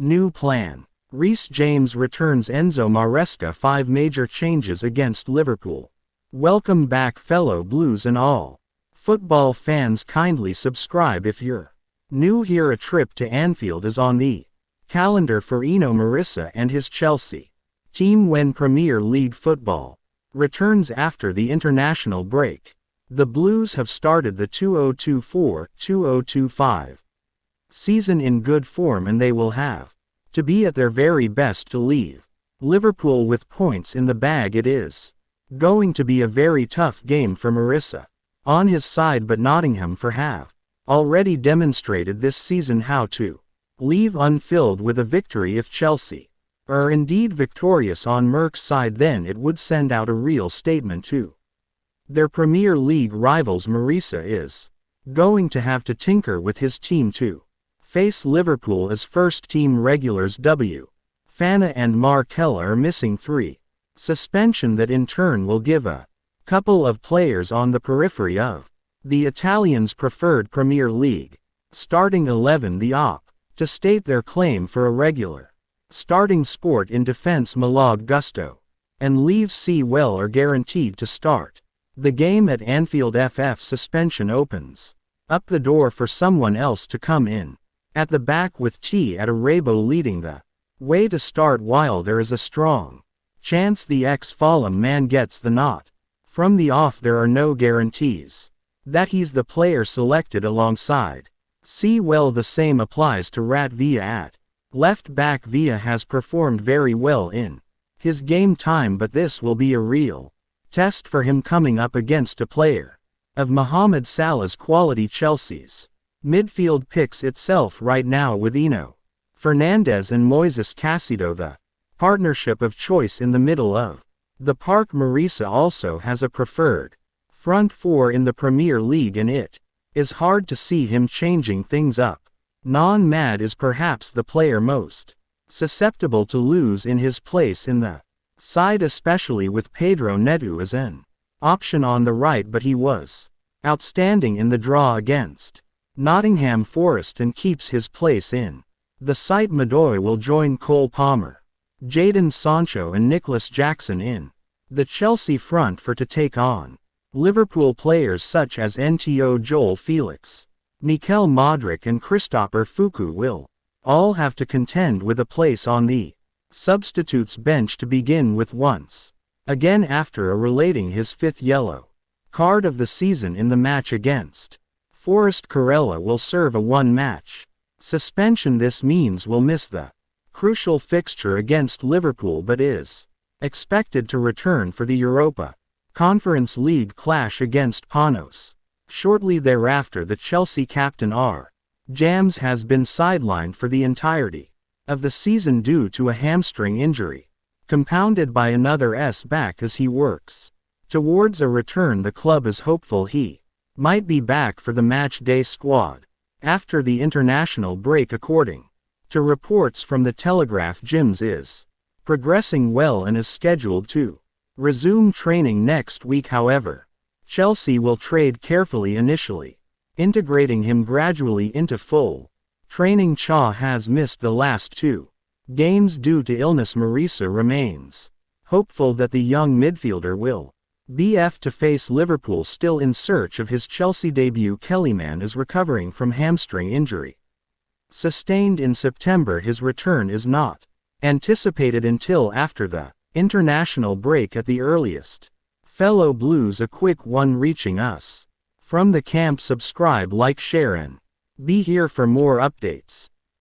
New plan. Reece James returns Enzo Maresca. 5 major changes against Liverpool. Welcome back fellow Blues and all. Football fans, kindly subscribe if you're new here. A trip to Anfield is on the calendar for Enzo Maresca and his Chelsea team when Premier League football returns after the international break. The Blues have started the 2024-2025 season in good form, and they will have to be at their very best to leave Liverpool with points in the bag. It is going to be a very tough game for Maresca on his side, but Nottingham have already demonstrated this season how to leave unfilled with a victory. If Chelsea are indeed victorious on Merck's side, then it would send out a real statement to their Premier League rivals. Maresca is going to have to tinker with his team to face Liverpool as first-team regulars. Fana and Markel are missing 3 suspension that in turn will give a couple of players on the periphery of the Italians' preferred Premier League starting 11 the op to state their claim for a regular starting spot in defense. Malog Gusto and Leaves Well are guaranteed to start the game at Anfield. Suspension opens up the door for someone else to come in at the back, with T at Arabo leading the way to start. While there is a strong chance the ex-Fulham man gets the nod from the off, there are no guarantees that he's the player selected alongside Well. The same applies to Rat Villa at left back. Villa has performed very well in his game time, but this will be a real test for him coming up against a player of Mohamed Salah's quality. Chelsea's midfield picks itself right now with Enzo Fernandez and Moises Caicedo the partnership of choice in the middle of the park. Maresca also has a preferred front 4 in the Premier League, and it is hard to see him changing things up. Non-Mad is perhaps the player most susceptible to lose in his place in the side, especially with Pedro Neto as an option on the right, but he was outstanding in the draw against Nottingham Forest and keeps his place in the side. Madoy will join Cole Palmer, Jadon Sancho and Nicholas Jackson in the Chelsea front for to take on Liverpool players such as Nto Joel Felix, Mikel Modric and Christopher Fuku will all have to contend with a place on the substitutes bench to begin with once again after relating his 5th yellow card of the season in the match against Forest. Corella will serve a 1-match suspension. This means will miss the crucial fixture against Liverpool, but is expected to return for the Europa Conference League clash against Panos shortly thereafter. The Chelsea captain James has been sidelined for the entirety of the season due to a hamstring injury, compounded by another back as he works towards a return. The club is hopeful he might be back for the match day squad after the international break. According to reports from the Telegraph, James is progressing well and is scheduled to resume training next week. However, Chelsea will trade carefully initially, integrating him gradually into full training. Cha has missed the last 2 games due to illness. Maresca remains hopeful that the young midfielder will be to face Liverpool. Still in search of his Chelsea debut, Kellyman is recovering from hamstring injury sustained in September. His return is not anticipated until after the international break at the earliest. Fellow Blues, a quick one reaching us from the camp. Subscribe, like, share and be here for more updates.